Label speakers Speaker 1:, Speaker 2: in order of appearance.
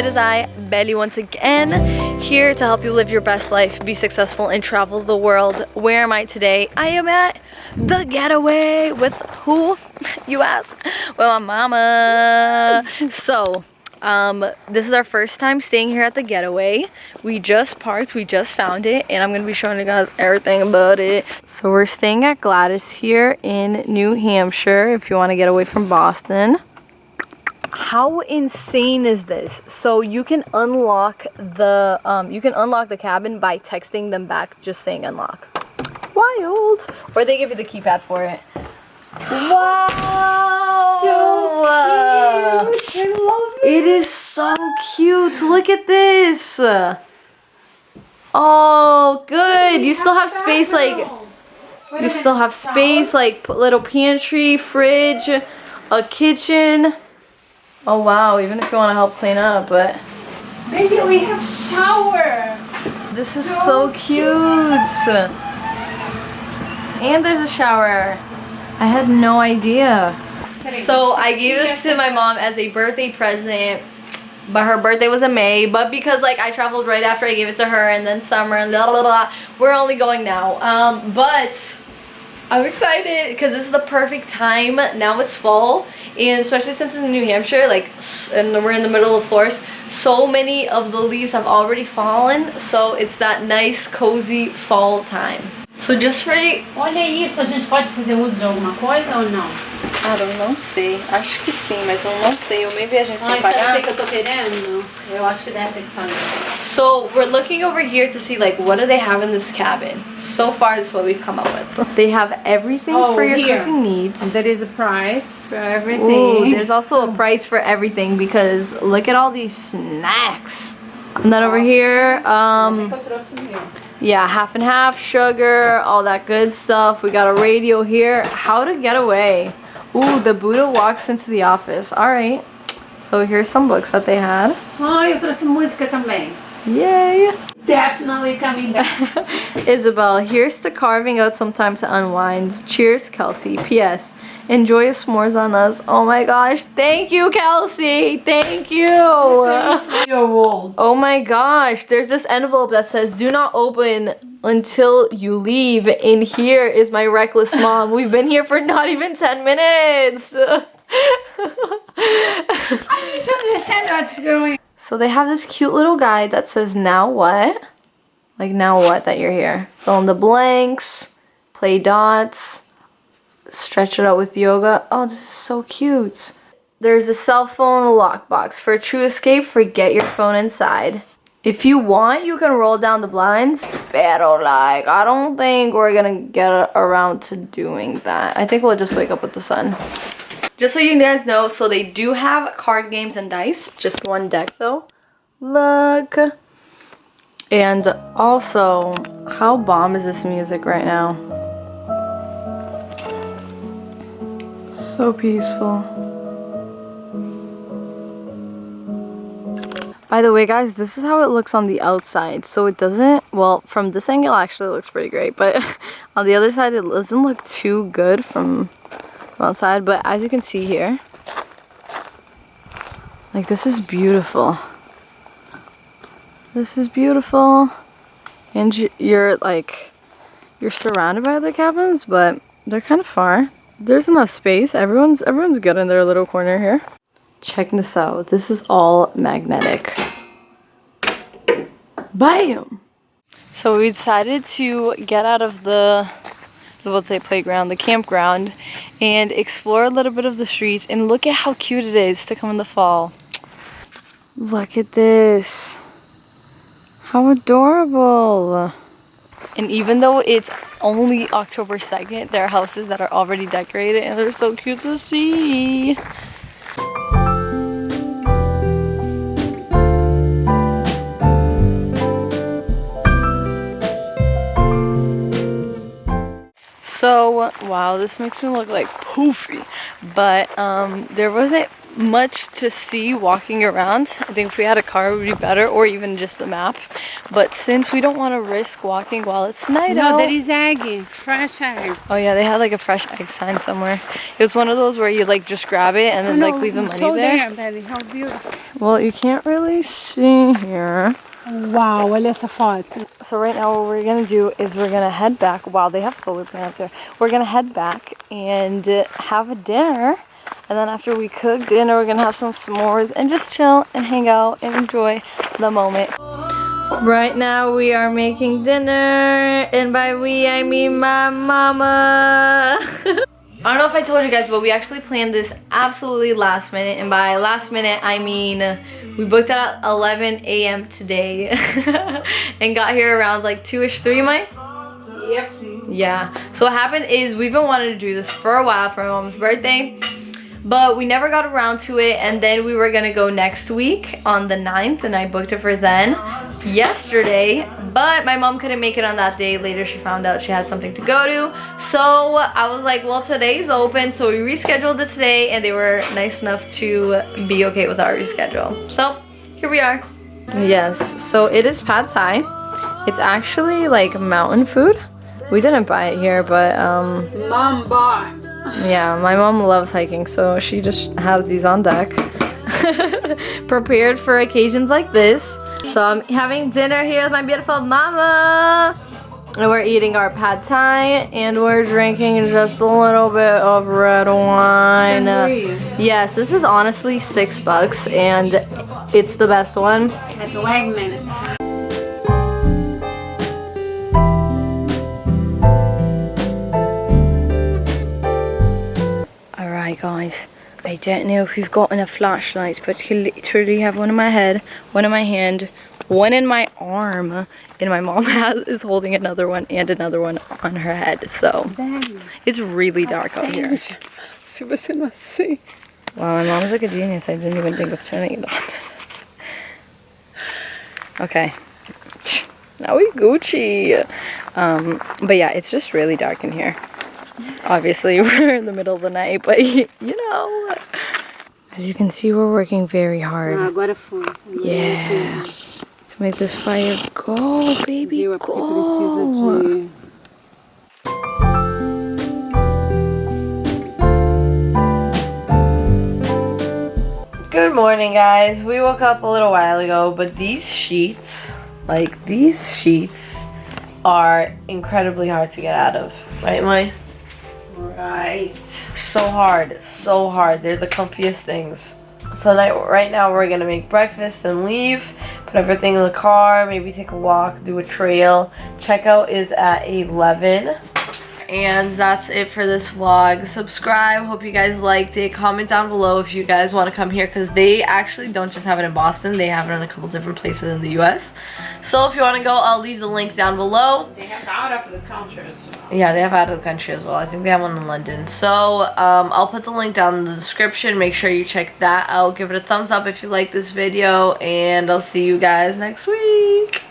Speaker 1: it is I, Belly, once again, here to help you live your best life, be successful, and travel the world. Where am I today? I am at the Getaway. With who, you ask? Well, my mama. So, this is our first time staying here at the Getaway. We just parked, we just found it, and I'm going to be showing you guys everything about it. So we're staying at Gladys here in New Hampshire, if you want to get away from Boston. How insane is this? So you can unlock the cabin by texting them back, just saying unlock. Wild. Or they give you the keypad for it. Wow. So cute. I love it. It is so cute. Look at this. Oh, good. You still have space, like little pantry, fridge, a kitchen. Oh wow, even if you want to help clean up, but
Speaker 2: Baby, we have shower.
Speaker 1: This is so cute. And there's a shower. I had no idea. So I gave this to my mom as a birthday present, but her birthday was in May. But because like I traveled right after, I gave it to her, and then summer and blah blah blah. We're only going now. But I'm excited because this is the perfect time. Now it's fall, and especially since it's in New Hampshire, and we're in the middle of forest, so many of the leaves have already fallen, so it's that nice, cozy fall time. So just for...
Speaker 2: Olha isso, a gente pode fazer uso de alguma coisa ou não?
Speaker 1: Cara, eu não sei. Acho que sim, mas eu não sei. Ou maybe a gente tem que pagar.
Speaker 2: Sabe o que eu tô querendo? Eu acho que deve ter que pagar.
Speaker 1: So we're looking over here to see what do they have in this cabin. So far, this is what we've come up with. They have everything for your cooking needs.
Speaker 2: And there is a price for everything.
Speaker 1: Ooh, there's also a price for everything because look at all these snacks. And then over here, yeah, half and half, sugar, all that good stuff. We got a radio here. How to get away. Ooh, the Buddha walks into the office. All right. So here's some books that they had.
Speaker 2: Oh, eu trouxe música também.
Speaker 1: Yay.
Speaker 2: Definitely coming back.
Speaker 1: Isabel, here's to carving out some time to unwind. Cheers, Kelsey. P.S. Enjoy a s'mores on us. Oh my gosh. Thank you, Kelsey. Thank you. Oh my gosh. There's this envelope that says, do not open until you leave. And here is my reckless mom. We've been here for not even 10 minutes.
Speaker 2: I need to understand what's going on.
Speaker 1: So they have this cute little guide that says, now what? Like, now what that you're here. Fill in the blanks, play dots, stretch it out with yoga. Oh, this is so cute. There's the cell phone lockbox. For a true escape, forget your phone inside. If you want, you can roll down the blinds, pero I don't think we're gonna get around to doing that. I think we'll just wake up with the sun. Just so you guys know, so they do have card games and dice. Just one deck though. Look. And also, how bomb is this music right now? So peaceful. By the way, guys, this is how it looks on the outside. So it doesn't, well, from this angle actually it looks pretty great, but on the other side it doesn't look too good from outside. But as you can see here, this is beautiful. This is beautiful. And you're surrounded by other cabins, but they're kind of far. There's enough space. Everyone's good in their little corner here. Check this out. This is all magnetic. Bam! So we decided to get out of the playground, the campground, and explore a little bit of the streets. And look at how cute it is to come in the fall. Look at this. How adorable. And even though it's only October 2nd, there are houses that are already decorated and they're so cute to see. So, wow, this makes me look like poofy. But there wasn't much to see walking around. I think if we had a car it would be better, or even just the map. But since we don't want to risk walking while it's night out.
Speaker 2: No, there is egg, fresh egg.
Speaker 1: Oh yeah, they had like a fresh egg sign somewhere. It was one of those where you like just grab it and then like leave the money there.
Speaker 2: Betty, how beautiful.
Speaker 1: Well, you can't really see here.
Speaker 2: Wow, olha essa foto.
Speaker 1: So right now what we're gonna do is we're gonna head back. Wow, they have solar panels here. We're gonna head back and have a dinner. And then after we cook dinner, we're gonna have some s'mores and just chill and hang out and enjoy the moment. Right now we are making dinner, and by we I mean my mama. I don't know if I told you guys, but we actually planned this absolutely last minute, and by last minute I mean we booked it at 11 a.m. today and got here around like 2-ish, 3, Mike?
Speaker 2: Yep.
Speaker 1: Yeah. So what happened is we've been wanting to do this for a while for my mom's birthday, but we never got around to it, and then we were gonna go next week on the 9th, and I booked it for then yesterday, but my mom couldn't make it on that day. Later she found out she had something to go to, so I was like, well, today's open, so we rescheduled it today, and they were nice enough to be okay with our reschedule. So here we are. Yes, so it is pad thai. It's actually like mountain food. We didn't buy it here, but
Speaker 2: Mom bought.
Speaker 1: yeah, my mom loves hiking, so she just has these on deck. Prepared for occasions like this. So I'm having dinner here with my beautiful mama. And we're eating our pad thai, and we're drinking just a little bit of red wine. Yes, this is honestly $6, and it's the best one.
Speaker 2: That's a wag minute.
Speaker 1: Alright guys, I don't know if we've gotten a flashlight, but I literally have one in my head, one in my hand, one in my arm, and my mom is holding another one and another one on her head. So it's really dark out here. Wow, my mom's like a genius. I didn't even think of turning it on. Okay, now we Gucci. But yeah, it's just really dark in here. Obviously we're in the middle of the night, but you know, as you can see, we're working very hard.
Speaker 2: Agora foi.
Speaker 1: Yeah, to make this fire go, baby, go. Good morning, guys. We woke up a little while ago, but these sheets are incredibly hard to get out of, right, Mai?
Speaker 2: Right.
Speaker 1: So hard. They're the comfiest things. So right now we're gonna make breakfast and leave, put everything in the car, maybe take a walk, do a trail. Checkout is at 11. And that's it for this vlog. Subscribe, hope you guys liked it. Comment down below if you guys want to come here, because they actually don't just have it in Boston, they have it in a couple different places in the US. So if you want to go, I'll leave the link down below.
Speaker 2: They have out of the country as well.
Speaker 1: Yeah, they have out of the country as well. I think they have one in London. So I'll put the link down in the description. Make sure you check that out. Give it a thumbs up if you like this video, and I'll see you guys next week.